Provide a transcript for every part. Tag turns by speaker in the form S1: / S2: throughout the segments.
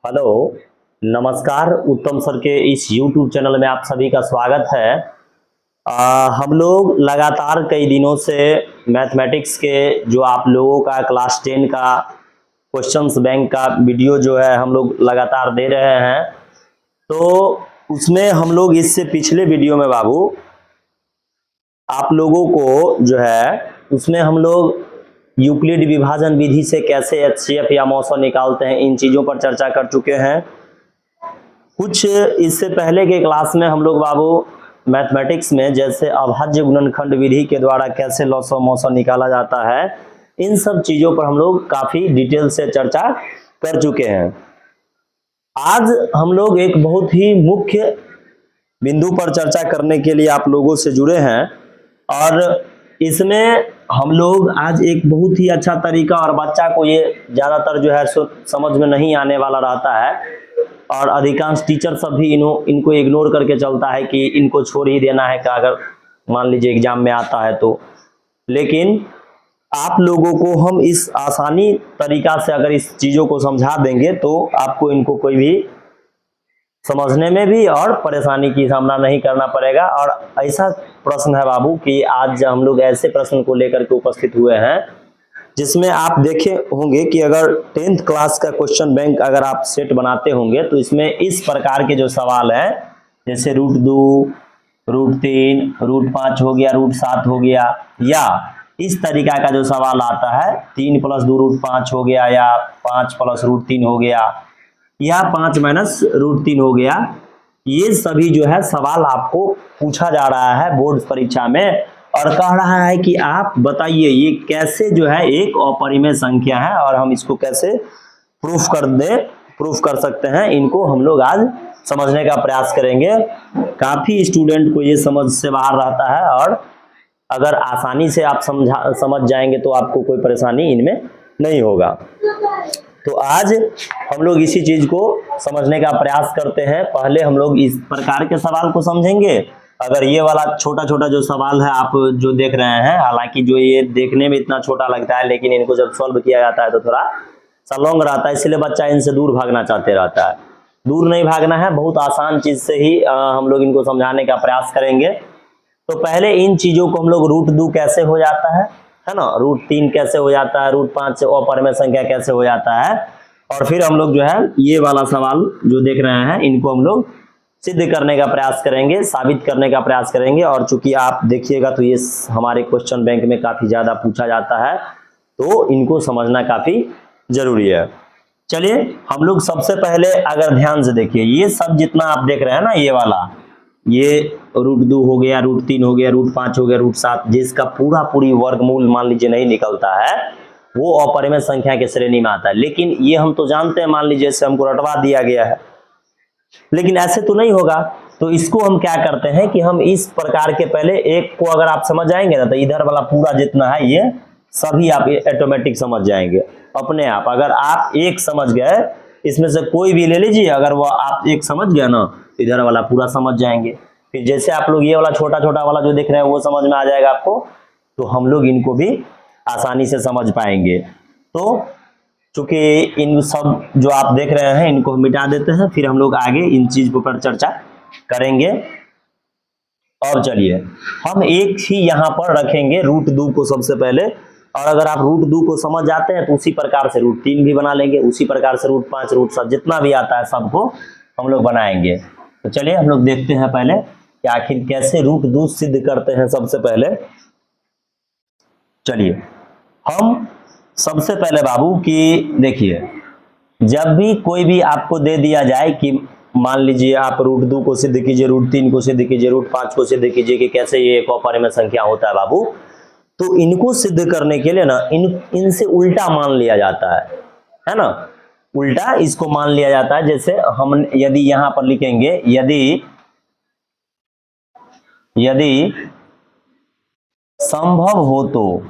S1: Hello, नमस्कार। उत्तम sir के इस YouTube चैनल में आप सभी का स्वागत है। हम लोग लगातार कई दिनों से मैथमेटिक्स के जो आप लोगों का क्लास 10 का क्वेश्चंस बैंक का वीडियो जो है हम लोग लगातार दे रहे हैं। तो उसमें हम लोग इससे पिछले वीडियो में बाबू आप लोगों को जो है उसमें हम लोग यूक्लिड विभाजन विधि से कैसे एचसीएफ या मौसा निकालते हैं, इन चीज़ों पर चर्चा कर चुके हैं। कुछ इससे पहले के क्लास में हम लोग बाबू मैथमेटिक्स में जैसे अभाज्य गुणनखंड विधि के द्वारा कैसे लॉस मौसा निकाला जाता है, इन सब चीज़ों पर हम लोग काफ़ी डिटेल से चर्चा कर चुके हैं। आज हम लोग एक बहुत ही मुख्य बिंदु पर चर्चा करने के लिए आप लोगों से जुड़े हैं और इसमें हम लोग आज एक बहुत ही अच्छा तरीका, और बच्चा को ये ज़्यादातर जो है समझ में नहीं आने वाला रहता है और अधिकांश टीचर सब भी इनको इग्नोर करके चलता है कि इनको छोड़ ही देना है, कि अगर मान लीजिए एग्जाम में आता है तो। लेकिन आप लोगों को हम इस आसानी तरीका से अगर इस चीज़ों को समझा देंगे तो आपको इनको कोई भी समझने में भी और परेशानी की सामना नहीं करना पड़ेगा। और ऐसा प्रश्न है बाबू कि आज हम लोग ऐसे प्रश्न को लेकर के उपस्थित हुए हैं जिसमें आप देखे होंगे कि अगर 10th क्लास का क्वेश्चन बैंक अगर आप सेट बनाते होंगे तो इसमें इस प्रकार के जो सवाल हैं, जैसे √2, √3, √5 हो गया, √7 हो गया, या इस तरीका का जो सवाल आता है 3 + 2 √5 हो गया, या 5 + √3 हो गया, या 5 - √3 हो गया, ये सभी जो है सवाल आपको पूछा जा रहा है बोर्ड परीक्षा में और कह रहा है कि आप बताइए ये कैसे जो है एक अपरिमेय संख्या है और हम इसको कैसे प्रूफ कर सकते हैं। इनको हम लोग आज समझने का प्रयास करेंगे। काफी स्टूडेंट को ये समझ से बाहर रहता है और अगर आसानी से आप समझ जाएंगे तो आपको कोई परेशानी इनमें नहीं होगा। तो आज हम लोग इसी चीज को समझने का प्रयास करते हैं। पहले हम लोग इस प्रकार के सवाल को समझेंगे। अगर ये वाला छोटा छोटा जो सवाल है आप जो देख रहे हैं, हालांकि जो ये देखने में इतना छोटा लगता है लेकिन इनको जब सॉल्व किया जाता है तो थोड़ा सा लॉन्ग रहता है, इसलिए बच्चा इनसे दूर भागना चाहते रहता है। दूर नहीं भागना है, बहुत आसान चीज से ही हम लोग इनको समझाने का प्रयास करेंगे। तो पहले इन चीजों को हम लोग √2 कैसे हो जाता है ना, √3 कैसे हो जाता है, √5 अपरिमेय संख्या कैसे हो जाता है, और फिर हम लोग जो है ये वाला सवाल जो देख रहे हैं इनको हम लोग सिद्ध करने का प्रयास करेंगे, साबित करने का प्रयास करेंगे। और चूंकि आप देखिएगा तो ये हमारे क्वेश्चन बैंक में काफी ज्यादा पूछा जाता है तो इनको समझना काफी जरूरी है। चलिए हम लोग सबसे पहले अगर ध्यान से देखिए, ये सब जितना आप देख रहे हैं ना, ये वाला, ये √2 हो गया, √3 हो गया, √5 हो गया, √7, जिसका पूरी वर्गमूल मान लीजिए नहीं निकलता है वो अपरिमेय संख्या के श्रेणी में आता है। लेकिन ये हम तो जानते हैं, मान लीजिए जैसे हमको रटवा दिया गया है, लेकिन ऐसे तो नहीं होगा। तो इसको हम क्या करते हैं कि हम इस प्रकार के पहले एक को अगर आप समझ जाएंगे ना तो इधर वाला पूरा जितना है ये सभी आप ऑटोमेटिक समझ जाएंगे अपने आप। अगर आप एक समझ गए, इसमें से कोई भी ले लीजिए, अगर वो आप एक समझ गया ना इधर वाला पूरा समझ जाएंगे। फिर जैसे आप लोग ये वाला छोटा छोटा वाला जो देख रहे हैं वो समझ में आ जाएगा आपको, तो हम लोग इनको भी आसानी से समझ पाएंगे। तो चूंकि इन सब जो आप देख रहे हैं इनको हम मिटा देते हैं, फिर हम लोग आगे इन चीज पर चर्चा करेंगे। और चलिए हम एक ही यहाँ पर रखेंगे √2 को सबसे पहले, और अगर आप √2 को समझ जाते हैं तो उसी प्रकार से √3 भी बना लेंगे, उसी प्रकार से √5, √7 जितना भी आता है सबको हम लोग बनाएंगे। तो चलिए हम लोग देखते हैं पहले कि आखिर कैसे √2 सिद्ध करते हैं। सबसे पहले चलिए हम सबसे पहले बाबू कि देखिए, जब भी कोई भी आपको दे दिया जाए कि मान लीजिए आप √2 को सिद्ध कीजिए, √3 को सिद्ध कीजिए, √5 को सिद्ध कीजिए कि कैसे ये एक अपरिमेय संख्या होता है बाबू, तो इनको सिद्ध करने के लिए ना इनसे उल्टा मान लिया जाता है ना, उल्टा इसको मान लिया जाता है। जैसे हम यदि यहां पर लिखेंगे यदि संभव हो तो,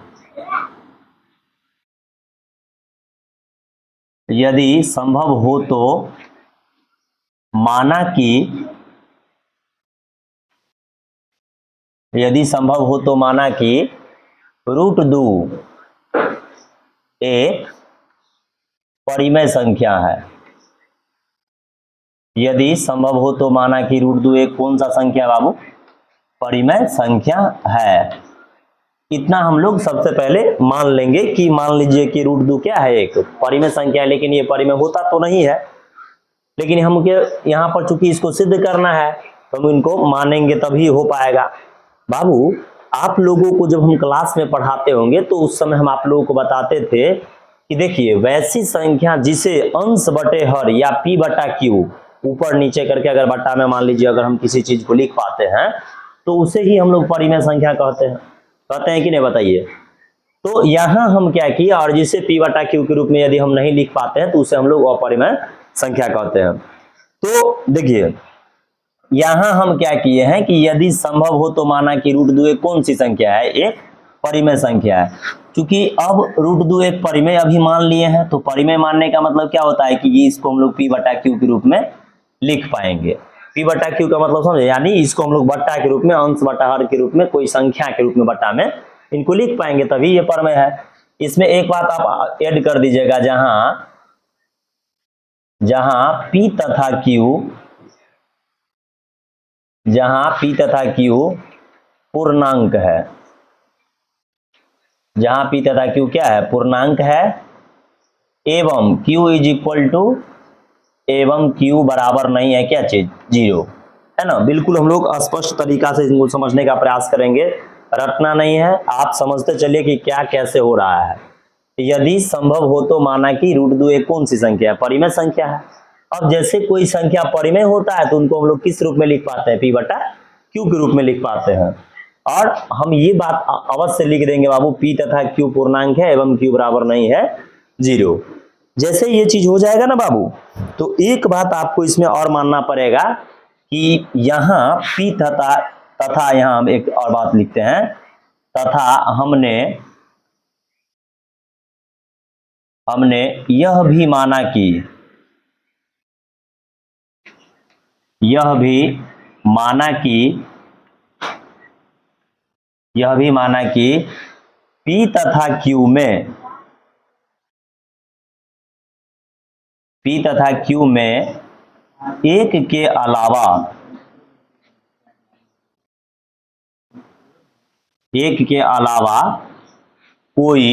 S1: यदि संभव हो तो माना कि, यदि संभव हो तो माना कि √2 एक परिमेय संख्या है। यदि संभव हो तो माना कि √2 एक कौन सा संख्या बाबू, परिमेय संख्या है। इतना हम लोग सबसे पहले मान लेंगे कि मान लीजिए कि √2 क्या है, एक परिमेय संख्या है, लेकिन ये परिमेय होता तो नहीं है, लेकिन हम यहाँ पर चूंकि इसको सिद्ध करना है तो हम इनको मानेंगे तभी हो पाएगा। बाबू आप लोगों को जब हम क्लास में पढ़ाते होंगे तो उस समय हम आप लोगों को बताते थे कि देखिए वैसी संख्या जिसे अंश बटे हर या p बटा q ऊपर नीचे करके अगर बट्टा में मान लीजिए अगर हम किसी चीज को लिख पाते हैं तो उसे ही हम लोग परिमेय संख्या कहते हैं कि नहीं, बताइए। तो यहाँ हम क्या किए, और जिसे p बटा q के रूप में यदि हम नहीं लिख पाते हैं तो उसे हम लोग अपरिमेय संख्या कहते हैं। तो देखिए यहाँ हम क्या किए हैं कि यदि संभव हो तो माना कि √2 एक कौन सी संख्या है, एक परिमेय संख्या है। क्योंकि अब √2 एक परिमेय अभी मान लिए हैं, तो परिमेय मानने का मतलब क्या होता है कि इसको हम लोग p बटा q के रूप में लिख पाएंगे। p बटा q का मतलब समझे, यानी इसको हम लोग बट्टा के रूप में, अंश बटा हर के रूप में, कोई संख्या के रूप में बट्टा में इनको लिख पाएंगे, तभी ये परिमेय है। इसमें एक बात आप ऐड कर दीजिएगा, जहां p तथा q पूर्णांक है, जहां p तथा q क्या है, पूर्णांक है, एवं q इज इक्वल टू, एवं q बराबर नहीं है क्या चीज, 0, है ना। बिल्कुल हम लोग स्पष्ट तरीका से इनको समझने का प्रयास करेंगे, रटना नहीं है, आप समझते चलिए कि क्या कैसे हो रहा है। यदि संभव हो तो माना कि √2 एक कौन सी संख्या है, परिमेय संख्या है। अब जैसे कोई संख्या परिमेय होता है तो उनको हम लोग किस रूप में लिख पाते हैं, p बटा q के रूप में लिख पाते हैं। और हम ये बात अवश्य लिख देंगे बाबू, p तथा q पूर्णांक है एवं q बराबर नहीं है 0। जैसे ये चीज हो जाएगा ना बाबू, तो एक बात आपको इसमें और मानना पड़ेगा कि यहाँ p तथा यहाँ हम एक और बात लिखते हैं, तथा हमने यह भी माना कि p तथा q में एक के अलावा कोई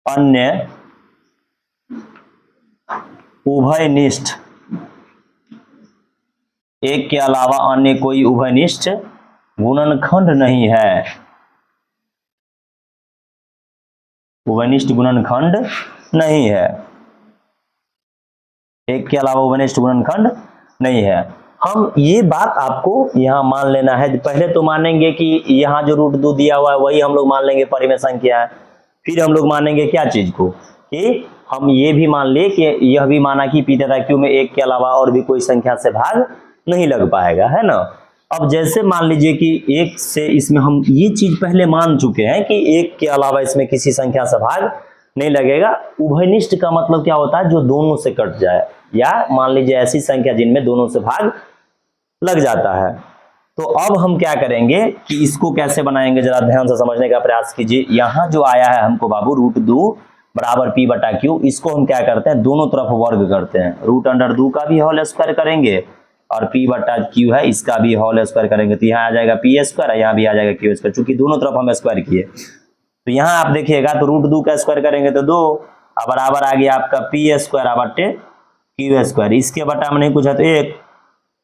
S1: अन्य उभयनिष्ठ, एक के अलावा अन्य कोई उभयनिष्ठ गुणनखंड नहीं है, उभयनिष्ठ गुणनखंड नहीं है, एक के अलावा उभयनिष्ठ गुणनखंड नहीं है। हम ये बात आपको यहाँ मान लेना है, पहले तो मानेंगे कि यहाँ जो √2 दिया हुआ है वही हम लोग मान लेंगे परिमेय संख्या है। फिर हम लोग मानेंगे क्या चीज को, कि हम ये भी मान ले कि यह भी माना कि p तथा q में एक के अलावा और भी कोई संख्या से भाग नहीं लग पाएगा, है ना। अब जैसे मान लीजिए कि एक से, इसमें हम ये चीज पहले मान चुके हैं कि एक के अलावा इसमें किसी संख्या से भाग नहीं लगेगा। उभयनिष्ठ का मतलब क्या होता है, जो दोनों से कट जाए, या मान लीजिए ऐसी संख्या जिनमें दोनों से भाग लग जाता है। तो अब हम क्या करेंगे कि इसको कैसे बनाएंगे, जरा ध्यान से समझने का प्रयास कीजिए। यहाँ जो आया है हमको बाबू √2 बराबर p बटा q, इसको हम क्या करते हैं, दोनों तरफ वर्ग करते हैं। √2 का भी होल स्क्वायर करेंगे और p बटा q है इसका भी होल स्क्वायर करेंगे, तो यहाँ आ जाएगा p², यहाँ भी आ जाएगा q², चूंकि दोनों तरफ हम स्क्वायर किए। तो यहाँ आप देखिएगा तो √2 का स्क्वायर करेंगे तो 2 बराबर आ गया आपका p² बटे q², इसके बटा में नहीं कुछ है तो 1।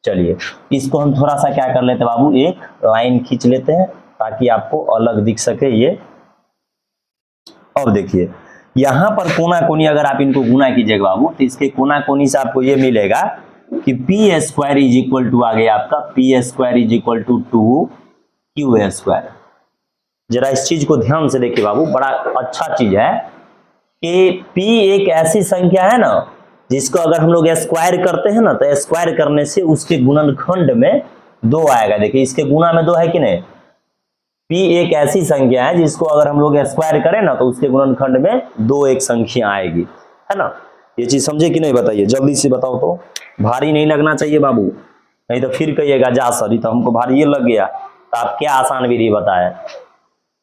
S1: चलिए इसको हम थोड़ा सा क्या कर लेते हैं बाबू, एक लाइन खींच लेते हैं ताकि आपको अलग दिख सके ये। अब देखिए यहाँ पर कोना कोनी अगर आप इनको गुना कीजिएगा बाबू, तो इसके कोना कोनी से आपको ये मिलेगा कि p² इज इक्वल टू आ गया आपका p² is equal to 2q²। जरा इस चीज को ध्यान से देखिए बाबू, बड़ा अच्छा चीज है कि p एक ऐसी संख्या है ना जिसको अगर हम लोग स्क्वायर करते हैं ना, तो स्क्वायर करने से उसके गुणनखंड में 2 आएगा। देखिए इसके गुणा में 2 है कि नहीं, p एक ऐसी संख्या है जिसको अगर हम लोग स्क्वायर करें ना तो उसके गुणनखंड में 2 एक संख्या आएगी, है ना। ये चीज समझे कि नहीं, बताइए जल्दी से बताओ, तो भारी नहीं लगना चाहिए बाबू, नहीं तो फिर कहिएगा जा सर तो हमको भारी ये लग गया। तो आप क्या आसान विधि बताए,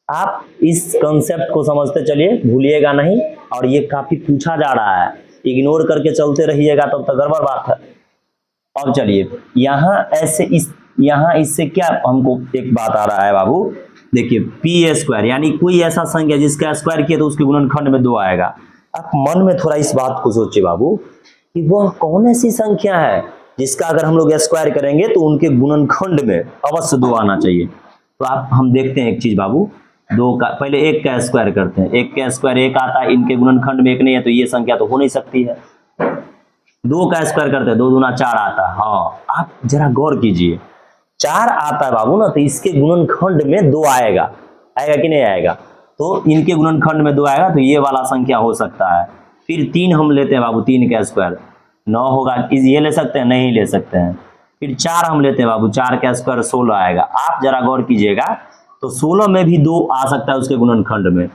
S1: आप इस कंसेप्ट को समझते चलिए, भूलिएगा नहीं। और ये काफी पूछा जा रहा है, इग्नोर करके चलते रहिएगा तब तो गड़बड़ बात है। अब चलिए यहाँ इससे क्या हमको एक बात आ रहा है बाबू, देखिए पी स्क्वायर यानी कोई ऐसा संख्या जिसका स्क्वायर किया तो उसके गुणनखंड में 2 आएगा। आप मन में थोड़ा इस बात को सोचिए बाबू कि वह कौन ऐसी संख्या है जिसका अगर हम लोग स्क्वायर करेंगे तो उनके गुणनखंड में अवश्य 2 आना चाहिए। तो आप हम देखते हैं एक चीज बाबू, 2 का पहले 1 का स्क्वायर करते हैं, 1 का स्क्वायर 1 आता है, इनके गुणनखंड में 1 नहीं है तो ये संख्या तो हो नहीं सकती है। 2 का स्क्वायर करते हैं, 2 दूना 4 आता है। हाँ आप जरा गौर कीजिए, 4 आता है बाबू ना, तो इसके गुणनखंड में 2 आएगा, आएगा कि नहीं आएगा? तो इनके गुणनखंड में 2 आएगा तो ये वाला संख्या हो सकता है। फिर 3 हम लेते हैं बाबू, 3 का स्क्वायर 9 होगा, ये ले सकते हैं? नहीं ले सकते हैं। फिर 4 हम लेते हैं बाबू, 4 का स्क्वायर 16 आएगा। आप जरा गौर कीजिएगा तो 16 में भी 2 आ सकता है उसके गुणनखंड में।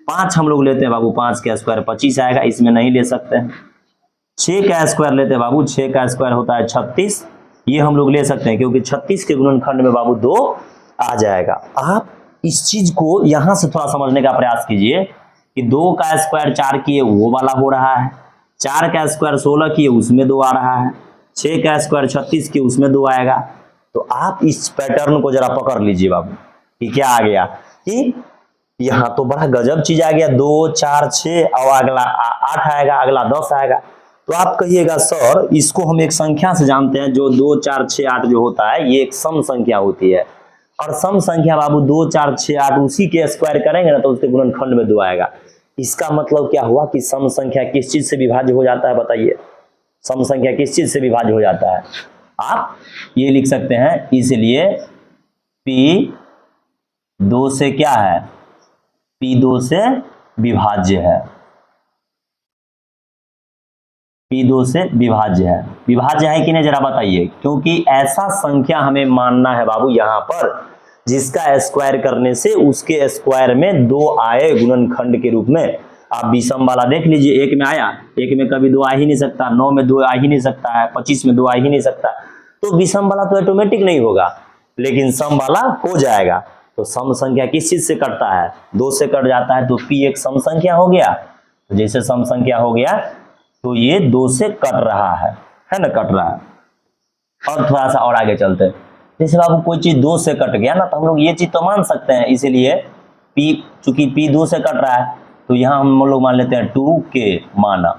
S1: 5 हम लोग लेते हैं बाबू, 5 का स्क्वायर 25 आएगा, इसमें नहीं ले सकते हैं। 6 का स्क्वायर लेते हैं बाबू, 6 का स्क्वायर होता है 36, ये हम लोग ले सकते हैं क्योंकि 36 के गुणनखंड में बाबू 2 आ जाएगा। आप इस चीज को यहां से थोड़ा समझने का प्रयास कीजिए कि 2 का स्क्वायर 4 किए वो वाला हो रहा है, 4 का स्क्वायर 16 किए उसमें 2 आ रहा है, 6 का स्क्वायर 36 किए उसमें 2 आएगा। तो आप इस पैटर्न को जरा पकड़ लीजिए बाबू कि क्या आ गया, कि यहाँ तो बड़ा गजब चीज आ गया, 2 4 6 और अगला 8 आएगा, अगला 10 आएगा। तो आप कहिएगा सर इसको हम एक संख्या से जानते हैं, जो 2 4 6 8 जो होता है ये एक सम संख्या होती है, और सम संख्या बाबू 2 4 6 8 उसी के स्क्वायर करेंगे ना तो उसके गुणनखंड में 2 आएगा। इसका मतलब क्या हुआ कि सम संख्या किस चीज से विभाज्य हो जाता है बताइए? सम संख्या किस चीज से विभाज्य हो जाता है? आप ये लिख सकते हैं, इसलिए P 2 से क्या है? P 2 से विभाज्य है, P 2 से विभाज्य है। विभाज्य है कि नहीं जरा बताइए, क्योंकि ऐसा संख्या हमें मानना है बाबू यहाँ पर जिसका स्क्वायर करने से उसके स्क्वायर में 2 आए गुणनखंड के रूप में। आप विषम वाला देख लीजिए, 1 में आया, 1 में कभी 2 आ ही नहीं सकता, 9 में 2 आ ही नहीं सकता है, 25 में 2 आ ही नहीं सकता। तो विषम वाला तो ऑटोमेटिक नहीं होगा, लेकिन सम वाला हो जाएगा। तो सम संख्या किस चीज से कटता है? 2 से कट जाता है, तो P एक सम संख्या हो गया। तो जैसे सम संख्या हो गया तो ये 2 से कट रहा है ना, कट रहा है। और थोड़ा सा और आगे चलते हैं, जैसे बाबू कोई चीज 2 से कट गया ना तो हम लोग ये चीज तो मान सकते हैं, इसीलिए P चूंकि P 2 से कट रहा है तो यहाँ हम लोग मान लेते हैं 2K माना,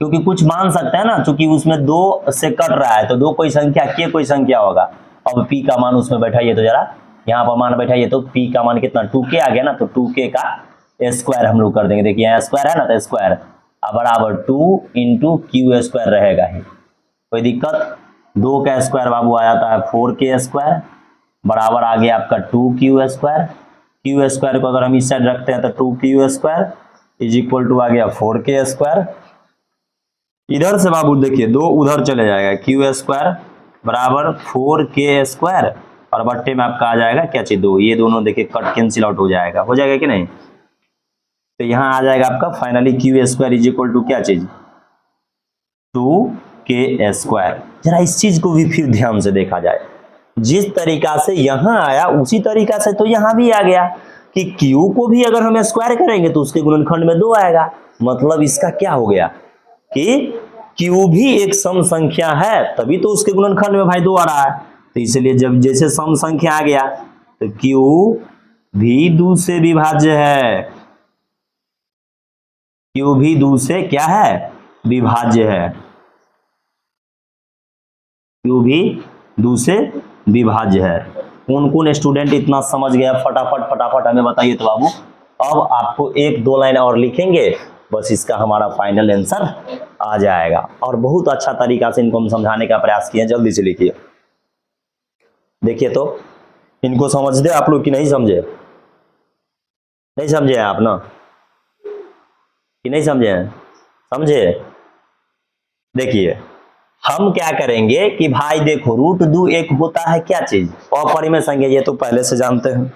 S1: क्योंकि कुछ मान सकते हैं ना, चूंकि उसमें 2 से कट रहा है तो 2 कोई संख्या, K कोई संख्या होगा। अब P का मान उसमें बैठाइए, तो जरा यहाँ पर मान बैठाइए, तो P का मान कितना? 2K आ गया ना, तो 2K का स्क्वायर हम लोग कर देंगे। देखिए यहाँ स्क्वायर है ना, तो स्क्वायर बराबर 2 इंटू क्यू स्क्वायर रहेगा ही, कोई दिक्कत? 2 का स्क्वायर बाबू आ जाता है 4K स्क्वायर, बराबर आ गया आपका 2Q स्क्वायर। क्यू स्क्वायर को अगर हम इस साइड रखते हैं तो 2Q square is equal to आ गया 4K स्क्वायर। इधर से बाबू देखिए 2 उधर चले जाएगा, Q स्क्वायर बराबर 4K स्क्वायर, और बट्टे में आपका आ जाएगा क्या चीज? 2। ये दोनों देखिए कट कैंसिल आउट हो जाएगा, हो जाएगा कि नहीं? तो यहाँ आ जाएगा आपका finally Q square is equal to क्या चीज? 2K square. जरा इस चीज को भी फिर ध्यान से देखा जाए, जिस तरीका से यहां आया उसी तरीका से तो यहां भी आ गया कि Q को भी अगर हम स्क्वायर करेंगे तो उसके गुणनखंड में 2 आएगा। मतलब इसका क्या हो गया कि Q भी एक सम संख्या है, तभी तो उसके गुणनखंड में भाई 2 आ रहा है। तो इसलिए जब जैसे सम संख्या आ गया तो Q भी 2 से विभाज्य है, Q भी 2 से क्या है? विभाज्य है। Q भी 2 से विभाज्य है। कौन कौन स्टूडेंट इतना समझ गया? फटाफट हमें बताइए तो बाबू। अब आपको 1-2 लाइन और लिखेंगे, बस इसका हमारा फाइनल आंसर आ जाएगा। और बहुत अच्छा तरीका से इनको हम समझाने का प्रयास किए, जल्दी से लिखिए। देखिए तो इनको समझ दे आप लोग कि नहीं समझे? नहीं समझे आप ना, कि नहीं समझे हैं? समझे? देखिए हम क्या करेंगे कि भाई देखो √2 एक होता है क्या चीज? अपरिमेय संख्या, ये तो पहले से जानते हैं।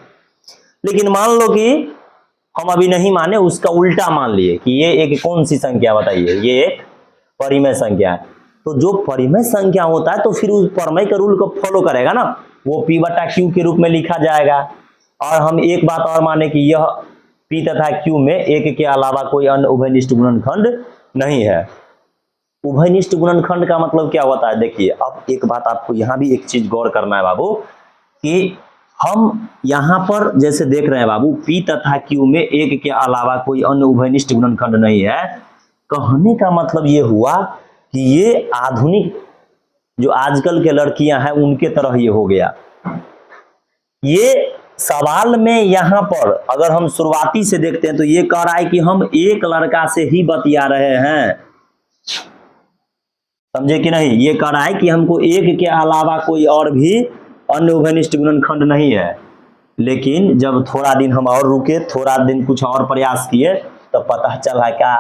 S1: लेकिन मान लो कि हम अभी नहीं माने, उसका उल्टा मान लिए कि ये एक कौन सी संख्या बताइए? ये एक परिमेय संख्या है। तो जो परिमेय संख्या होता है तो फिर उस परिमेय का रूल को फॉलो करेगा ना, वो P/Q के रूप में लिखा जाएगा। और हम एक बात और माने कि यह पी तथा क्यू में एक के अलावा कोई अन्य उभयनिष्ठ गुणनखंड नहीं है। उभयनिष्ठ गुणनखंड का मतलब क्या होता है? देखिए, अब एक बात आपको यहां भी एक चीज गौर करना है बाबू, कि हम यहां पर जैसे देख रहे हैं बाबू, पी तथा क्यू में एक के अलावा कोई अन्य उभयनिष्ठ गुणनखंड नहीं है। कहने का मतलब ये हुआ कि ये आधुनिक जो आजकल के लड़कियां हैं उनके तरह ये हो गया। ये सवाल में यहां पर अगर हम शुरुआती से देखते हैं तो ये कह रहा है कि हम एक लड़का से ही बतिया रहे हैं, समझे कि नहीं? ये कह रहा है कि हमको एक के अलावा कोई और भी अन्य उभयनिष्ठ गुणनखंड नहीं है। लेकिन जब थोड़ा दिन हम और रुके, थोड़ा दिन कुछ और प्रयास किए, तो पता चला क्या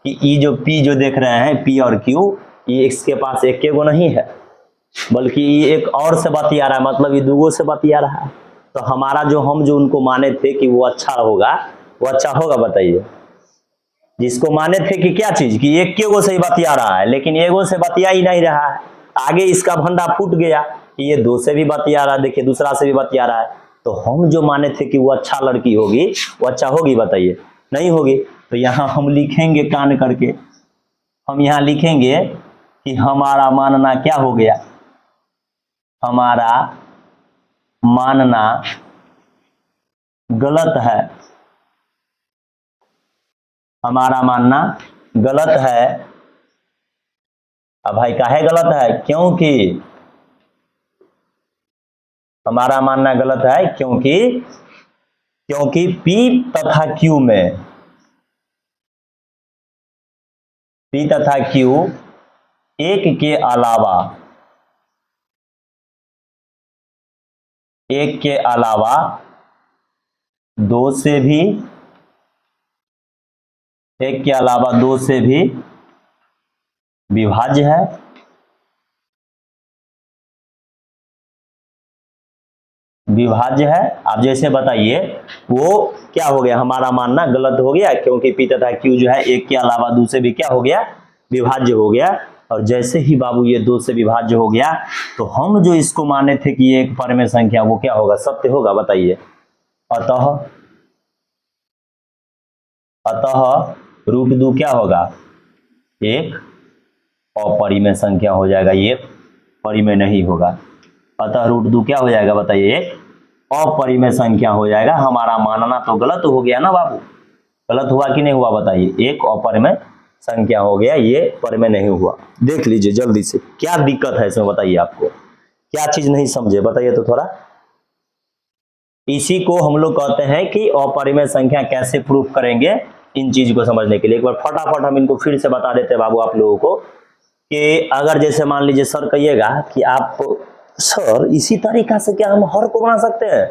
S1: कि ये जो पी जो देख रहे हैं, पी और क्यू, ये इसके पास एक गो नहीं है, बल्कि ये एक और से बतिया रहा है, मतलब ये दूगो से बतिया रहा है। तो हमारा जो हम जो उनको माने थे कि वो अच्छा होगा, वो अच्छा होगा? बताइए। जिसको माने थे कि क्या चीज, कि एक के गो से ही बतिया रहा है, लेकिन एगो से बतिया ही नहीं रहा है। आगे इसका भंडा फूट गया कि ये दो से भी बतिया रहा है, देखिए दूसरा से भी बतिया रहा है। तो हम जो माने थे कि वो अच्छा लड़की होगी, वो अच्छा होगी? बताइए, नहीं होगी। तो यहाँ हम लिखेंगे कान करके, हम यहाँ लिखेंगे कि हमारा मानना क्या हो गया? हमारा मानना गलत है, हमारा मानना गलत है। अब भाई काहे गलत है? क्योंकि हमारा मानना गलत है क्योंकि पी तथा क्यू में, पी तथा क्यू एक के अलावा दो से भी, एक के अलावा दो से भी विभाज्य है। विभाज्य है। आप जैसे बताइए, वो क्या हो गया? हमारा मानना गलत हो गया, क्योंकि पी तथा क्यू जो है एक के अलावा दो से भी क्या हो गया? विभाज्य हो गया। और जैसे ही बाबू ये दो से विभाज्य हो गया, तो हम जो इसको माने थे कि ये एक परमेय संख्या, वो क्या होगा? सत्य होगा? बताइए। अतः रूट दो क्या होगा? एक अपरिमेय संख्या हो जाएगा, ये परिमेय नहीं होगा। अतः रूट दो क्या हो जाएगा? बताइए, एक अपरिमेय संख्या हो जाएगा। हमारा मानना तो गलत हो गया ना बाबू? गलत हुआ कि नहीं हुआ? बताइए, एक अपरिमेय संख्या हो गया, ये परिमेय नहीं हुआ। देख लीजिए जल्दी से, क्या दिक्कत है इसमें? बताइए, आपको क्या चीज नहीं समझे? बताइए तो थोड़ा। इसी को हम लोग कहते हैं कि अपरिमेय संख्या कैसे प्रूफ करेंगे। इन चीज को समझने के लिए एक बार फटाफट हम इनको फिर से बता देते हैं बाबू आप लोगों को, कि अगर जैसे मान लीजिए सर कहिएगा कि आप सर इसी तरीका से क्या हम हर को बना सकते हैं?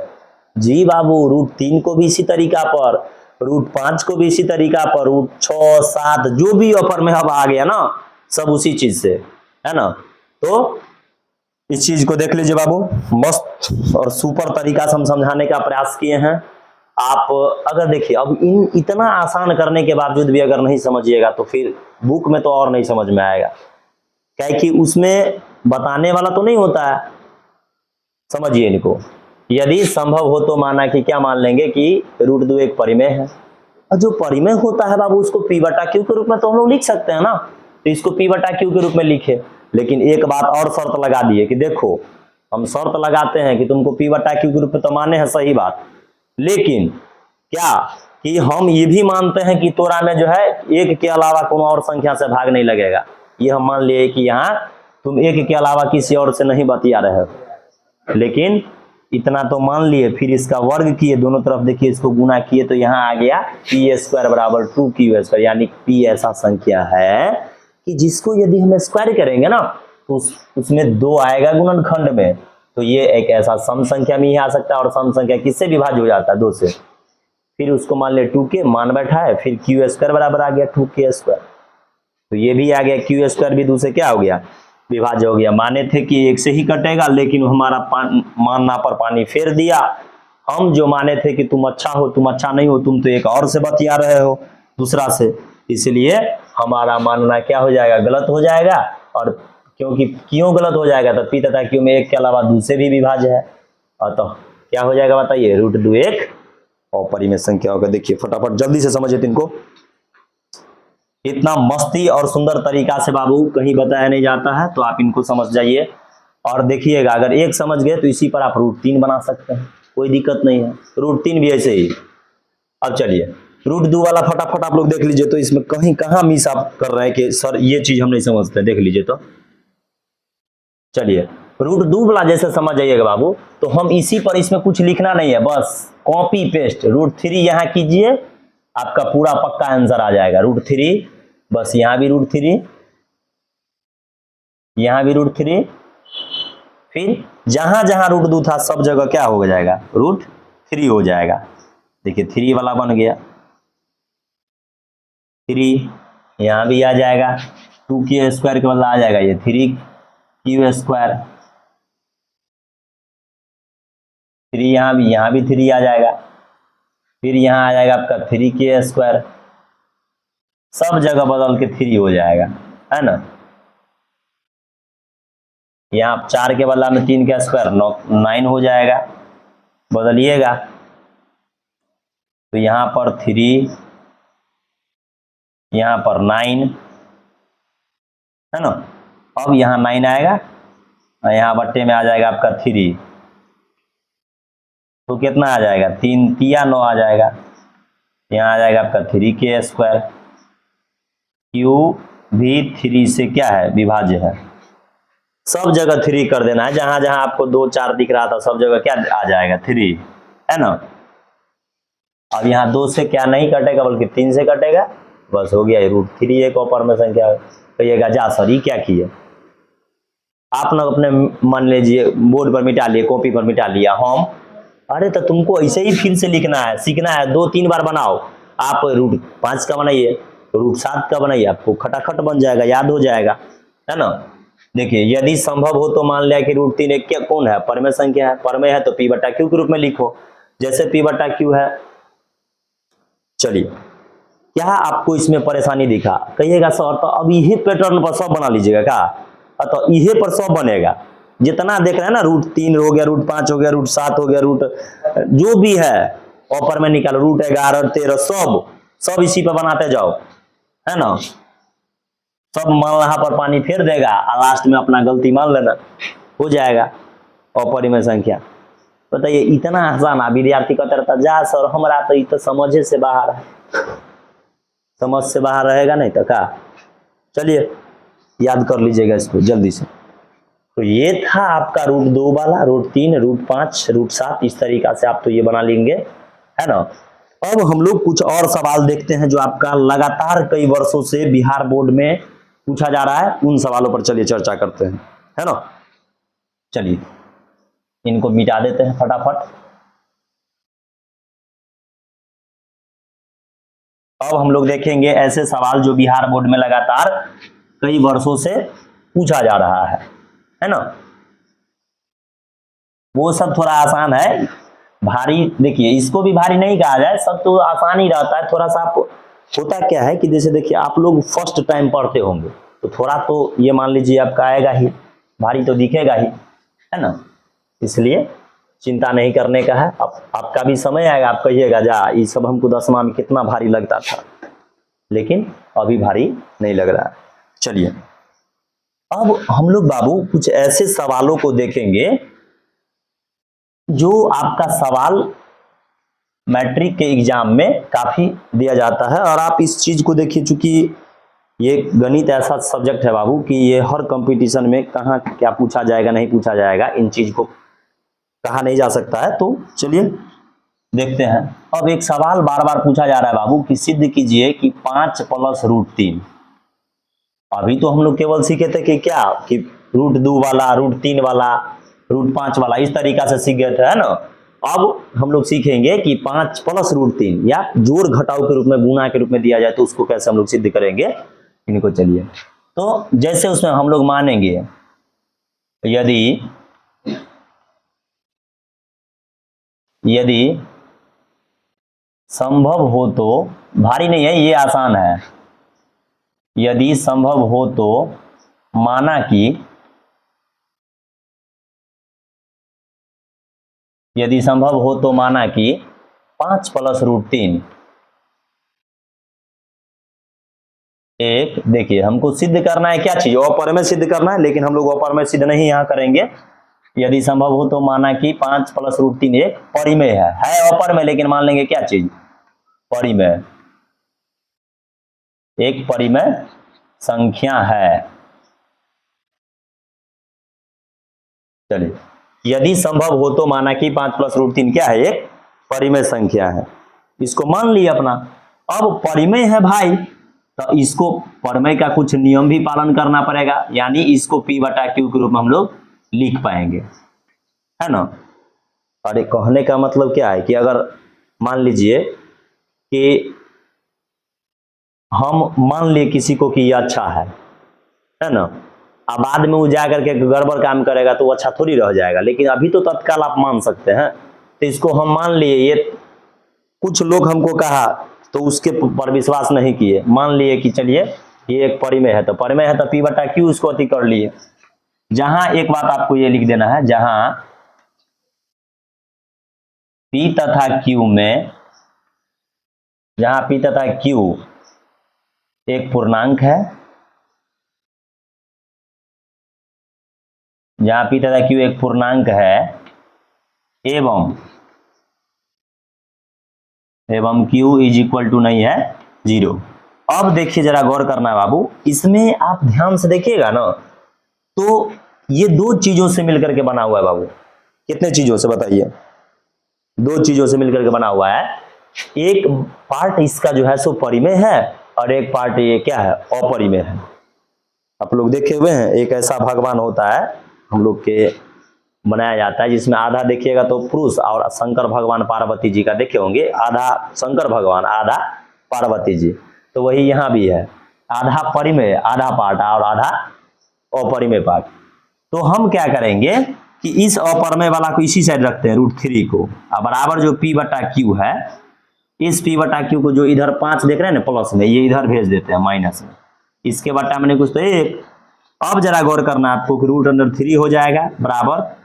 S1: जी बाबू, रूट 3 को भी इसी तरीका पर, रूट 5 को भी इसी तरीका पर, रूट 6, 7 जो भी अपर में अब आ गया ना, सब उसी चीज से है ना। तो इस चीज को देख लीजिए बाबू, मस्त और सुपर तरीका से हम समझाने का प्रयास किए हैं। आप अगर देखिए, अब इन इतना आसान करने के बावजूद भी अगर नहीं समझिएगा तो फिर बुक में तो और नहीं समझ में आएगा, क्या कि उसमें बताने वाला तो नहीं होता है। समझिए इनको, यदि संभव हो तो माना कि क्या मान लेंगे कि रूट 2 एक परिमेय है, और जो परिमेय होता है बाबू उसको पी बटा क्यू के रूप में तो हम लोग लिख सकते हैं ना। तो इसको पी बटा क्यू के रूप में लिखे, लेकिन एक बात और शर्त लगा दिए कि देखो, हम शर्त लगाते हैं कि तुमको पी बटा क्यू के रूप में तो माने हैं, सही बात, लेकिन क्या कि हम ये भी मानते हैं कि तोरा में जो है एक के अलावा कोनो और संख्या से भाग नहीं लगेगा। ये हम मान लिए कि यहाँ तुम एक के अलावा किसी और से नहीं बतिया रहे हो, लेकिन इतना तो मान लिए, फिर इसका वर्ग किए, दोनों तरफ देखिए इसको गुना किए, तो यहाँ आ गया पी स्क्वायर बराबर 2q², यानी पी ऐसा संख्या है कि जिसको यदि हम स्क्वायर करेंगे ना तो उसमें 2 आएगा गुणनखंड में। तो ये एक ऐसा सम संख्या में ही आ सकता है, और सम संख्या किससे विभाज्य हो जाता है? 2 से। फिर उसको मान ले 2k मान बैठा है, फिर q² बराबर आ गया 2k², तो ये भी आ गया q² भी 2 से क्या हो गया? विभाज्य हो गया। माने थे कि 1 से ही कटेगा, लेकिन हमारा मानना पर पानी फेर दिया। हम जो माने थे कि तुम अच्छा हो, तुम अच्छा नहीं हो, तुम तो एक और से बतिया रहे हो, दूसरा से, इसलिए हमारा मानना क्या हो जाएगा? गलत हो जाएगा। और क्योंकि क्यों गलत हो जाएगा? तो पी तथा क्यू में एक के अलावा 2 से भी विभाज्य है, और तो क्या हो जाएगा? बताइए, रूट 2 एक अपरिमेय संख्या होगा। देखिए फटाफट जल्दी से समझिए इनको, इतना मस्ती और सुंदर तरीका से बाबू कहीं बताया नहीं जाता है, तो आप इनको समझ जाइए। और देखिएगा अगर एक समझ गए तो इसी पर आप √3 बना सकते हैं, कोई दिक्कत नहीं है। √3 भी ऐसे ही। अब चलिए √2 वाला फटाफट आप लोग देख लीजिए, तो इसमें कहीं कहाँ मिस आप कर रहे हैं कि सर ये चीज हम नहीं समझते, देख लीजिए। तो चलिए √2 वाला जैसे समझ जाइएगा बाबू, तो हम इसी पर इसमें कुछ लिखना नहीं है, बस कॉपी पेस्ट √3 यहाँ कीजिए, आपका पूरा पक्का आंसर आ जाएगा। √3 बस यहाँ भी √3, यहाँ भी √3, फिर जहां जहां √2 था सब जगह क्या हो जाएगा, √3 हो जाएगा। देखिए 3 वाला बन गया, 3 यहाँ भी आ जाएगा, 2k² के बदला आ जाएगा ये 3q², 3 यहाँ भी 3 आ जाएगा, फिर यहाँ आ जाएगा आपका 3k², सब जगह बदल के 3 हो जाएगा, है ना। यहाँ 4 के बदला में 3k², 9 हो जाएगा, बदलिएगा तो यहाँ पर 3, यहाँ पर 9, है ना। अब यहाँ 9 आएगा, यहाँ बट्टे में आ जाएगा आपका 3, तो कितना आ जाएगा, 3 तिया 9 आ जाएगा, यहाँ आ जाएगा आपका 3k², क्यू भी 3 से क्या है, विभाज्य है। सब जगह 3 कर देना है, जहां जहां आपको 2 4 दिख रहा था सब जगह क्या आ जाएगा, 3, है ना। अब यहाँ 2 से क्या नहीं कटेगा बल्कि 3 से कटेगा, बस हो गया √3 एक अपरिमेय संख्या। कहिएगा जा सर ये क्या किए आप ना, अपने मान लीजिए बोर्ड पर मिटा लिए, कॉपी पर मिटा लिया हम, अरे तो तुमको ऐसे ही फिर से लिखना है, सीखना है, 2-3 बार बनाओ। आप √5 का बनाइए, √7 का बनाइए, आपको खटाखट बन जाएगा, याद हो जाएगा, है ना। देखिए यदि संभव हो तो मान लिया कि √3 एक क्या कौन है, परिमेय संख्या है, परिमेय है तो p/q के रूप में लिखो, जैसे p/q है। चलिए क्या आपको इसमें परेशानी दिखा, कहिएगा सर तो अब यही पैटर्न पर सब बना लीजिएगा क्या, तो यही पर सब बनेगा, जितना देख रहे हैं ना, √3 हो गया, √5 हो गया, √7 हो गया, जो भी है ऑपर में निकालो, √11 13 सब इसी पर बनाते जाओ, है ना। सब मल्लाह पर पानी फेर देगा और लास्ट में अपना गलती मान लेना, हो जाएगा अपरिमेय संख्या। बताइए इतना आसान है। विद्यार्थी कहता रहता जा सर हमारा तो ये तो समझे से बाहर है, समझ से बाहर रहेगा नहीं तो क्या। चलिए याद कर लीजिएगा इसको जल्दी से। तो ये था आपका √2 वाला, √3 √5 √7, इस तरीका से आप तो ये बना लेंगे, है ना। अब हम लोग कुछ और सवाल देखते हैं जो आपका लगातार कई वर्षों से बिहार बोर्ड में पूछा जा रहा है, उन सवालों पर चलिए चर्चा करते हैं, है ना। चलिए इनको मिटा देते हैं फटाफट। अब हम लोग देखेंगे ऐसे सवाल जो बिहार बोर्ड में लगातार कई वर्षों से पूछा जा रहा है ना। वो सब थोड़ा आसान है, भारी देखिए इसको भी भारी नहीं कहा जाए, सब तो आसान ही रहता है। थोड़ा सा आप होता क्या है कि जैसे देखिए आप लोग फर्स्ट टाइम पढ़ते होंगे तो थोड़ा तो ये मान लीजिए आपका आएगा ही, भारी तो दिखेगा ही, है ना। इसलिए चिंता नहीं करने का है, अब आपका भी समय आएगा, आप कहिएगा जा ये सब हमको 10वां में कितना भारी लगता था, लेकिन अभी भारी नहीं लग रहा है। चलिए अब हम लोग बाबू कुछ ऐसे सवालों को देखेंगे जो आपका सवाल मैट्रिक के एग्जाम में काफी दिया जाता है। और आप इस चीज को देखिए, चूंकि ये गणित ऐसा सब्जेक्ट है बाबू कि ये हर कंपटीशन में कहाँ क्या पूछा जाएगा नहीं पूछा जाएगा, इन चीज को कहा नहीं जा सकता है। तो चलिए देखते हैं। अब एक सवाल बार बार पूछा जा रहा है बाबू कि सिद्ध कीजिए कि 5 + √3। अभी तो हम लोग केवल सीखे थे कि क्या कि √2 वाला, √3 वाला, √5 वाला, इस तरीका से सीख गए थे, है ना। अब हम लोग सीखेंगे कि 5 + √3 या जोड़ घटाव के रूप में, गुणा के रूप में दिया जाए तो उसको कैसे हम लोग सिद्ध करेंगे इनको। चलिए तो जैसे उसमें हम लोग मानेंगे यदि संभव हो तो, भारी नहीं है ये आसान है, यदि संभव हो तो माना कि, यदि संभव हो तो माना कि 5 प्लस रूट 3 एक, देखिए हमको सिद्ध करना है क्या चीज, अपर में सिद्ध करना है, लेकिन हम लोग अपर में सिद्ध नहीं यहाँ करेंगे। यदि संभव हो तो माना कि 5 प्लस रूट 3 एक परिमेय है अपर में, लेकिन मान लेंगे क्या चीज, परिमेय, एक परिमेय संख्या है। चलिए, यदि संभव हो तो माना कि 5 प्लस रूट 3 क्या है, एक परिमेय संख्या है, इसको मान लिया अपना। अब परिमेय है भाई, तो इसको परिमेय का कुछ नियम भी पालन करना पड़ेगा, यानी इसको P बटा Q के रूप में हम लोग लिख पाएंगे, है ना। अरे कहने का मतलब क्या है कि अगर मान लीजिए कि हम मान लिए किसी को कि ये अच्छा है ना, अब बाद में वो जा करके गड़बड़ काम करेगा तो वो अच्छा थोड़ी रह जाएगा, लेकिन अभी तो तत्काल आप मान सकते हैं। तो इसको हम मान लिए, ये कुछ लोग हमको कहा तो उसके पर विश्वास नहीं किए, मान लिए कि चलिए ये एक परिमेय है, तो परिमेय है तो P बटा Q उसको अति कर लिए। जहां एक बात आपको ये लिख देना है, जहां P तथा Q में, जहां P तथा Q एक पूर्णांक है, जहां P तथा Q एक पूर्णांक है एवं Q इज इक्वल टू नहीं है 0। अब देखिए जरा गौर करना है बाबू, इसमें आप ध्यान से देखिएगा ना, तो ये दो चीजों से मिलकर के बना हुआ है बाबू। कितने चीजों से बताइए, दो चीजों से मिलकर के बना हुआ है। एक पार्ट इसका जो है सो परिमेय है, और एक पार्ट ये क्या है, अपरिमेय है। आप लोग देखे हुए हैं, एक ऐसा भगवान होता है हम लोग के बनाया जाता है, जिसमें आधा देखिएगा तो पुरुष, और शंकर भगवान पार्वती जी का देखे होंगे, आधा शंकर भगवान आधा पार्वती जी, तो वही यहाँ भी है, आधा परिमेय आधा पार्ट और आधा अपरिमेय पार्ट। तो हम क्या करेंगे कि इस अपरिमेय वाला को इसी साइड रखते हैं, रूट 3 को, और बराबर जो P बटा Q है, इस P बटा Q को जो इधर 5 देख रहे हैं ना प्लस में, ये इधर भेज देते हैं माइनस में, इसके बटा में कुछ तो 1। अब जरा गौर करना आपको कि रूट अंडर 3 हो जाएगा बराबर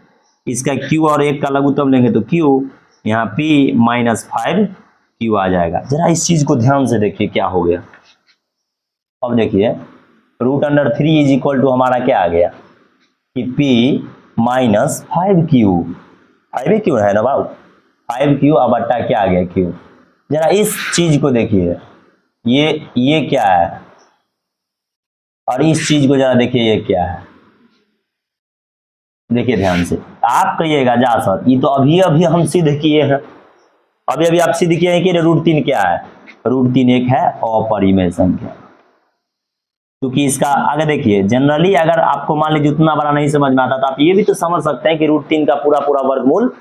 S1: इसका Q और 1 का लघुत्तम लेंगे तो Q, यहाँ P माइनस 5Q आ जाएगा। जरा इस चीज को ध्यान से देखिए क्या हो गया। अब देखिए root under 3 is equal to हमारा क्या आ गया कि P माइनस 5Q, 5Q है ना बाबू, 5Q अब बट्टा क्या आ गया Q। जरा इस चीज को देखिए, ये क्या है, और इस चीज को जरा देखिए ये क्या है, देखिए ध्यान से। आप कहिएगा जा सर ये तो अभी अभी हम सिद्ध किए हैं, अभी अभी आप सिद्ध किए हैं कि रूट 3 क्या है, रूट 3 एक है अपरिमेय संख्या। क्योंकि इसका आगे देखिए, जनरली अगर आपको मान लीजिए उतना बड़ा नहीं समझ में आता तो आप ये भी तो समझ सकते हैं कि रूट 3 का पूरा पूरा वर्गमूल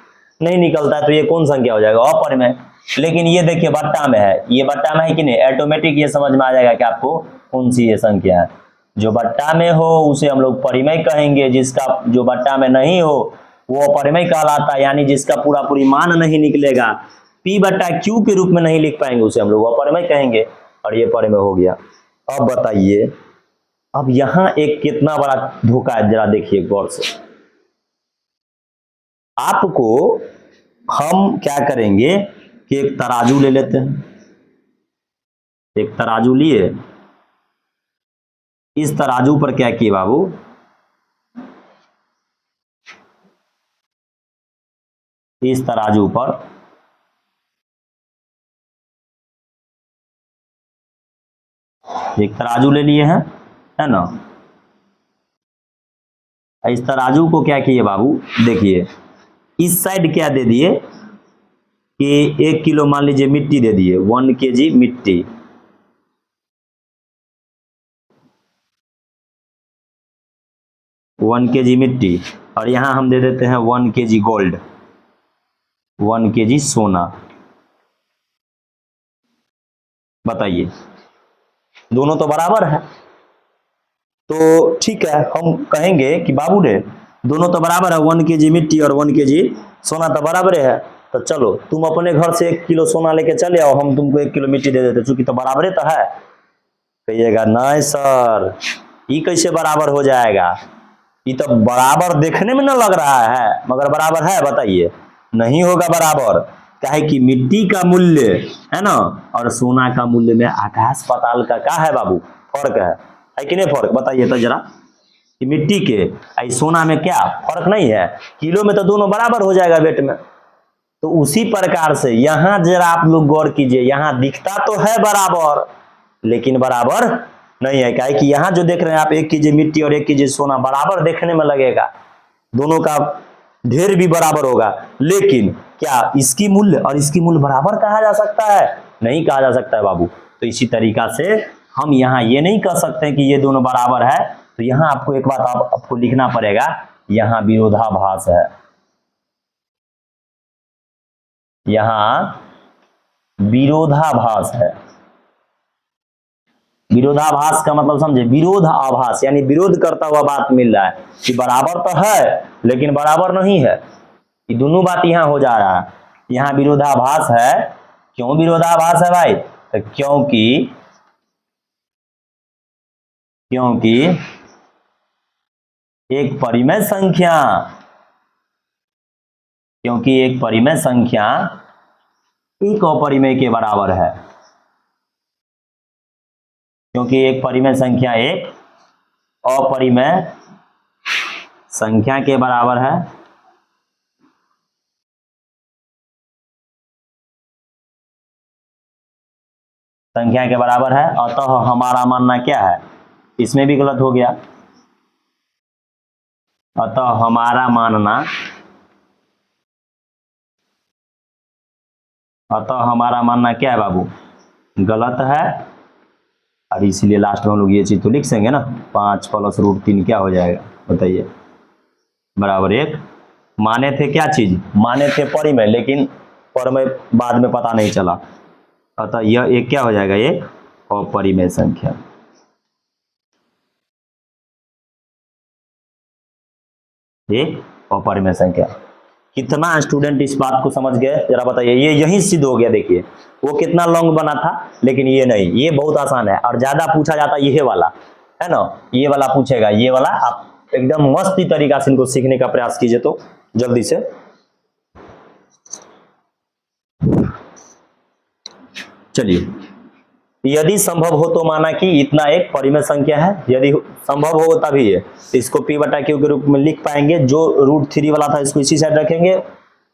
S1: नहीं निकलता है, तो ये कौन संख्या हो जाएगा, अपरिमेय। लेकिन ये देखिए बट्टा में है, ये बट्टा में है कि नहीं, ऑटोमेटिक ये समझ में आ जाएगा कि आपको कौन सी ये संख्या है। जो बट्टा में हो उसे हम लोग परिमेय कहेंगे, जिसका जो बट्टा में नहीं हो वो अपरिमेय कहलाता है, यानी जिसका पूरा पूरी मान नहीं निकलेगा, P बट्टा Q के रूप में नहीं लिख पाएंगे, उसे हम लोग अपरिमेय कहेंगे, और ये परिमेय हो गया। अब बताइए, अब यहां एक कितना बड़ा धोखा है, जरा देखिए गौर से। आपको हम क्या करेंगे कि एक तराजू ले लेते हैं, एक तराजू लिए, इस तराजू पर क्या किए बाबू, इस तराजू पर एक तराजू ले लिए हैं, है ना। इस तराजू को क्या किए बाबू, देखिए इस साइड क्या दे दिए कि 1 किलो मान लीजिए मिट्टी दे दिए, 1 kg मिट्टी, वन kg मिट्टी, और यहां हम दे देते हैं 1 kg गोल्ड, 1 kg सोना। बताइए दोनों तो बराबर है, तो ठीक है हम कहेंगे कि बाबू रे दोनों तो बराबर है, 1 kg मिट्टी और 1 kg सोना तो बराबर है, तो चलो तुम अपने घर से 1 किलो सोना लेके चले आओ, हम तुमको 1 किलो मिट्टी दे देते, चूंकि तो बराबर तो है। कहिएगा नहीं सर ये कैसे बराबर हो जाएगा, ये तो बराबर देखने में ना लग रहा है, मगर बराबर है, बताइए नहीं होगा बराबर। क्या है कि मिट्टी का मूल्य है ना और सोना का मूल्य में आकाश पाताल का क्या है बाबू, फर्क है कि नहीं फर्क, बताइए तो जरा। कि मिट्टी के सोना में क्या फर्क नहीं है, किलो में तो दोनों बराबर हो जाएगा वेट में। तो उसी प्रकार से यहां जरा आप लोग गौर कीजिए, यहां दिखता तो है बराबर लेकिन बराबर नहीं है। क्या है कि यहां जो देख रहे हैं आप 1 केजी मिट्टी और 1 केजी सोना बराबर देखने में लगेगा, दोनों का ढेर भी बराबर होगा, लेकिन क्या इसकी मूल्य और इसकी मूल्य बराबर कहा जा सकता है, नहीं कहा जा सकता है बाबू। तो इसी तरीका से हम यहाँ ये नहीं कह सकते कि ये दोनों बराबर है। तो यहाँ आपको एक बात आपको लिखना पड़ेगा, यहाँ विरोधाभास है, यहाँ विरोधाभास है। विरोधाभास का मतलब समझे, विरोध आभास यानी विरोध करता हुआ बात मिल रहा है कि बराबर तो है लेकिन बराबर नहीं है, ये दोनों बात यहाँ हो जा रहा है। यहाँ विरोधाभास है, क्यों विरोधाभास है भाई, तो क्योंकि एक परिमेय संख्या, क्योंकि एक परिमेय संख्या एक अपरिमेय के बराबर है, क्योंकि एक परिमेय संख्या एक अपरिमेय संख्या के बराबर है। संख्या के बराबर है, अतः हमारा मानना क्या है, इसमें भी गलत हो गया। अतः हमारा मानना क्या है बाबू, गलत है। और इसीलिए लास्ट में हम लोग ये चीज तो लिख सकेंगे ना, 5 + √3 क्या हो जाएगा बताइए, बराबर 1। माने थे क्या चीज, माने थे परिमेय, लेकिन परिमेय बाद में पता नहीं चला, अतः यह एक क्या हो जाएगा, एक अपरिमेय संख्या। एक अपरिमेय संख्या। कितना स्टूडेंट इस बात को समझ गए जरा बताइए। ये यही सिद्ध हो गया, देखिए वो कितना लॉन्ग बना था लेकिन ये नहीं, ये बहुत आसान है। और ज्यादा पूछा जाता ये वाला है ना, ये वाला पूछेगा, ये वाला आप एकदम मस्ती तरीका से इनको सीखने का प्रयास कीजिए तो जल्दी से। चलिए, यदि संभव हो तो माना कि इतना एक परिमेय संख्या है, यदि संभव हो तभी है। इसको p/q के रूप में लिख पाएंगे, जो √3 वाला था इसको इसी साइड रखेंगे,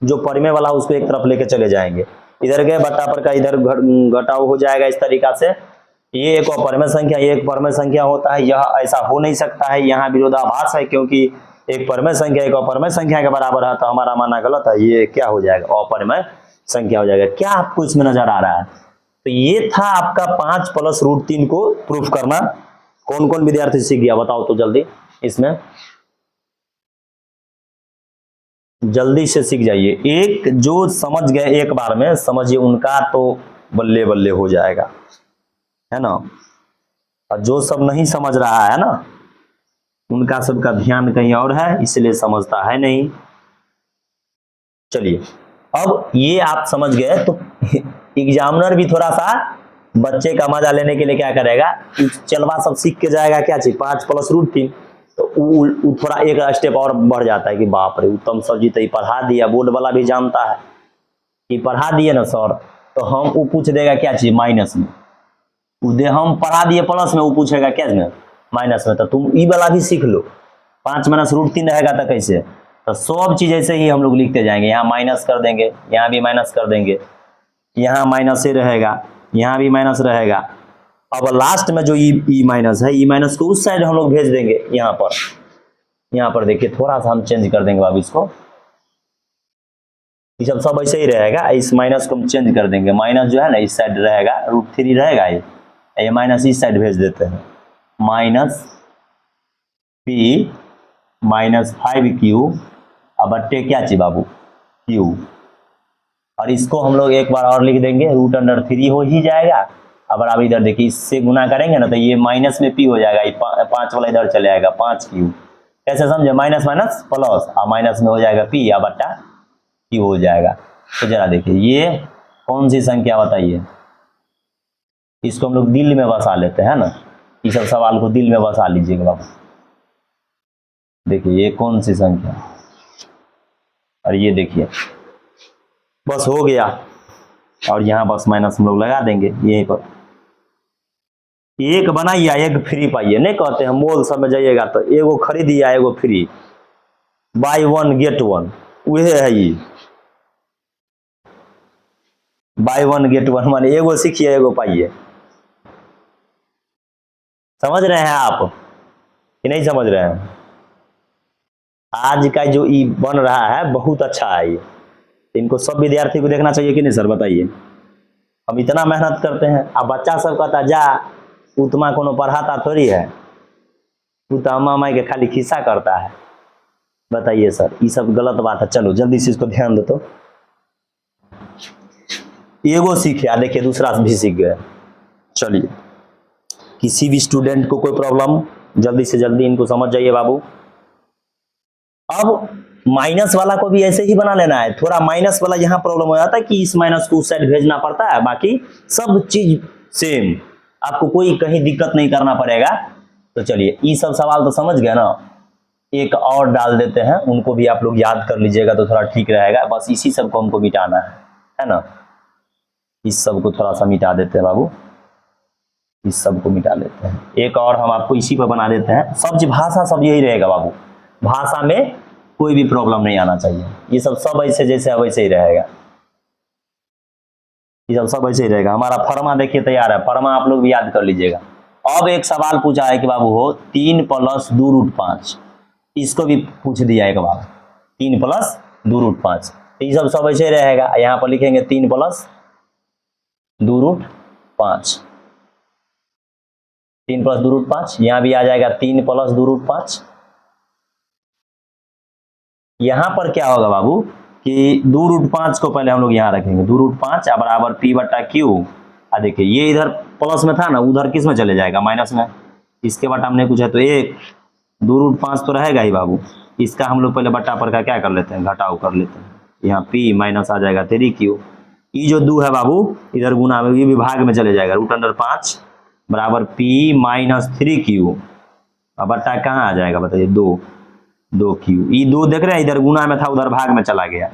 S1: जो परिमेय वाला उसको एक तरफ लेके चले जाएंगे, इधर गए बट्टा पर का इधर घटाव हो जाएगा इस तरीका से। ये एक अपरिमेय संख्या, ये एक परिमेय संख्या होता है, यह ऐसा हो नहीं सकता है, यहाँ विरोधाभास है क्योंकि एक परिमेय संख्या एक अपरिमेय संख्या के बराबर है, तो हमारा मानना गलत है, ये क्या हो जाएगा, अपरिमेय संख्या हो जाएगा। क्या आपको इसमें नजर आ रहा है, तो ये था आपका 5 + √3 को प्रूफ करना। कौन कौन विद्यार्थी सीख गया बताओ तो जल्दी, इसमें जल्दी से सीख जाइए। एक जो समझ गए एक बार में समझिए, उनका तो बल्ले बल्ले हो जाएगा, है ना। और जो सब नहीं समझ रहा है ना, उनका सबका ध्यान कहीं और है, इसलिए समझता है नहीं। चलिए, अब ये आप समझ गए तो एग्जामिनर भी थोड़ा सा बच्चे का मजा लेने के लिए क्या करेगा, चलवा सब सीख के जाएगा, क्या चीज 5 + √3, तो थोड़ा एक स्टेप और बढ़ जाता है कि बाप रे उत्तम सर जी तो ये पढ़ा दिया, बोर्ड वाला भी जानता है कि पढ़ा दिए ना सर, तो हम वो पूछ देगा क्या चीज माइनस में, हम पढ़ा दिए प्लस में, वो पूछेगा क्या में माइनस में, तो तुम ई वाला भी सीख लो। 5 - √3 रहेगा तो कैसे, तो सब चीज ऐसे ही हम लोग लिखते जाएंगे, यहाँ माइनस कर देंगे, यहाँ भी माइनस कर देंगे, यहाँ माइनस ही रहेगा, यहाँ भी माइनस रहेगा। अब लास्ट में जो ई माइनस है, ई माइनस को उस साइड हम लोग भेज देंगे, यहाँ पर देखिए थोड़ा सा हम चेंज कर देंगे बाबू इसको, ये सब ऐसे ही रहेगा, इस माइनस को हम चेंज कर देंगे, माइनस जो है ना इस साइड रहेगा, √3 रहेगा, ये माइनस इस साइड भेज देते हैं, -p -5q अब बट्टे क्या चाहिए बाबू q, और इसको हम लोग एक बार और लिख देंगे, √3 हो ही जाएगा। अब आप इधर देखिए इससे गुना करेंगे ना तो ये माइनस में p हो जाएगा, 5 वाला इधर चले आएगा, 5q, कैसे समझे, माइनस माइनस प्लस, और माइनस में हो जाएगा p या बट्टा q हो जाएगा। तो जरा देखिए ये कौन सी संख्या बताइए, इसको हम लोग दिल में बसा लेते हैं ना, इस सब सवाल को दिल में बसा लीजिएगा बाबू। देखिए ये कौन सी संख्या, और ये देखिए बस हो गया। और यहाँ बस माइनस हम लोग लगा देंगे यहीं पर। एक बनाइए एक फ्री पाइए, नहीं कहते हम मोल सब में जाइएगा तो एगो खरीदिए एगो free, by one get one, वह है ये बाय वन गेट वन, माने एगो सीखिए एगो पाइए। समझ रहे हैं आप कि नहीं समझ रहे हैं? आज का जो ये बन रहा है बहुत अच्छा है ये, इनको सब विद्यार्थी को देखना चाहिए कि नहीं सर बताइए। हम इतना मेहनत करते हैं, अब बच्चा सब कहता जा उतमा कोनो पढ़ाता थोड़ी है, तू तो अम्मा माई के खाली खिस्सा करता है। बताइए सर ये सब गलत बात है। चलो जल्दी से इसको ध्यान दो। तो एगो सीखे देखिए दूसरा भी सीख गए। चलिए किसी भी स्टूडेंट को कोई प्रॉब्लम जल्दी से जल्दी इनको समझ जाइए बाबू। अब माइनस वाला को भी ऐसे ही बना लेना है। थोड़ा माइनस वाला यहाँ प्रॉब्लम हो जाता है कि इस माइनस को उस साइड भेजना पड़ता है, बाकी सब चीज सेम, आपको कोई कहीं दिक्कत नहीं करना पड़ेगा। तो चलिए ये सब सवाल तो समझ गए ना, एक और डाल देते हैं, उनको भी आप लोग याद कर लीजिएगा तो थोड़ा ठीक रहेगा। बस इसी सब को हमको मिटाना है ना। इस सब को थोड़ा सा मिटा देते हैं बाबू, इस सब को मिटा लेते हैं। एक और हम आपको इसी पर बना देते हैं। सब भाषा सब यही रहेगा बाबू, भाषा में कोई भी प्रॉब्लम नहीं आना चाहिए। ये सब ऐसे जैसे अब वैसे ही रहेगा, ये सब ऐसे ही रहेगा। हमारा फर्मा देखिए तैयार है, फर्मा आप लोग भी याद कर लीजिएगा। अब एक सवाल पूछा है कि बाबू हो 3 + 2√5, इसको भी पूछ दिया है बाबू 3 + 2√5, ये सब ऐसे ही रहेगा। यहाँ पर लिखेंगे 3 + 2√5, 3 + 2√5, यहाँ भी आ जाएगा 3 + 2√5। यहाँ पर क्या होगा बाबू कि 2√5 को पहले हम लोग यहाँ रखेंगे, 2√5 बराबर P/Q। देखिए ये इधर प्लस में था ना, उधर किस में चले जाएगा माइनस में, इसके बटा हमने कुछ है तो 1, 2√5 तो रहेगा ही बाबू। इसका हम लोग पहले बटा पर का क्या कर लेते हैं, घटाव कर लेते हैं। यहाँ P माइनस आ जाएगा 3Q, ये जो 2 है बाबू इधर गुना में, ये भी भाग में चले जाएगा, √5 बराबर P - 3Q। अब बटा कहाँ आ जाएगा बताइए, 2Q। ये 2 देख रहे हैं इधर गुना में था उधर भाग में चला गया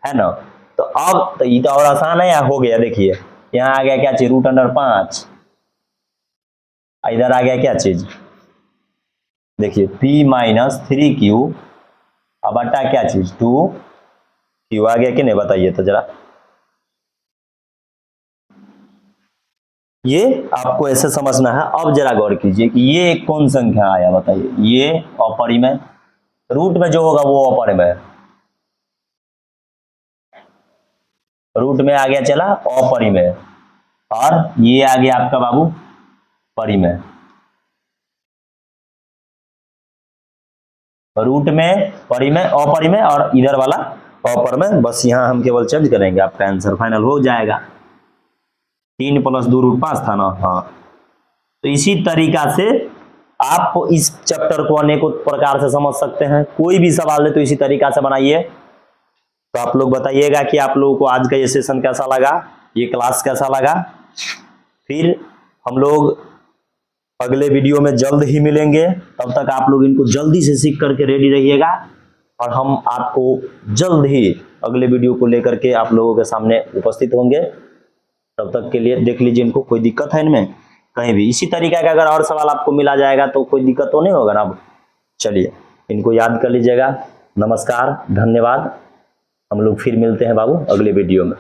S1: है ना। तो अब तो ये तो और आसान है, या हो गया। देखिए यहाँ आ गया क्या चीज, √5, इधर आ गया क्या चीज, देखिए P - 3Q, अब बटा क्या चीज 2Q आ गया कि नहीं बताइए तो जरा। ये आपको ऐसे समझना है। अब जरा गौर कीजिए कि ये कौन संख्या आया बताइए, ये अपरिमेय, रूट में जो होगा वो अपरिमेय, रूट में आ गया चला अपरिमेय, और ये आ गया आपका बाबू परिमेय। रूट में परिमेय अपरिमेय और इधर वाला अपरिमेय, बस यहाँ हम केवल चेंज करेंगे, आपका आंसर फाइनल हो जाएगा। 3 + 2√5 था ना, हाँ। तो इसी तरीका से आप इस चैप्टर को अनेकों प्रकार से समझ सकते हैं। कोई भी सवाल है तो इसी तरीका से बनाइए। तो आप लोग बताइएगा कि आप लोगों को आज का ये सेशन कैसा लगा, ये क्लास कैसा लगा। फिर हम लोग अगले वीडियो में जल्द ही मिलेंगे, तब तक आप लोग इनको जल्दी से सीख करके रेडी रहिएगा, और हम आपको जल्द ही अगले वीडियो को लेकर के आप लोगों के सामने उपस्थित होंगे। तब तक के लिए देख लीजिए इनको, कोई दिक्कत है इनमें कहीं भी। इसी तरीके का अगर और सवाल आपको मिला जाएगा तो कोई दिक्कत तो नहीं होगा ना। अब चलिए इनको याद कर लीजिएगा। नमस्कार, धन्यवाद। हम लोग फिर मिलते हैं बाबू अगले वीडियो में।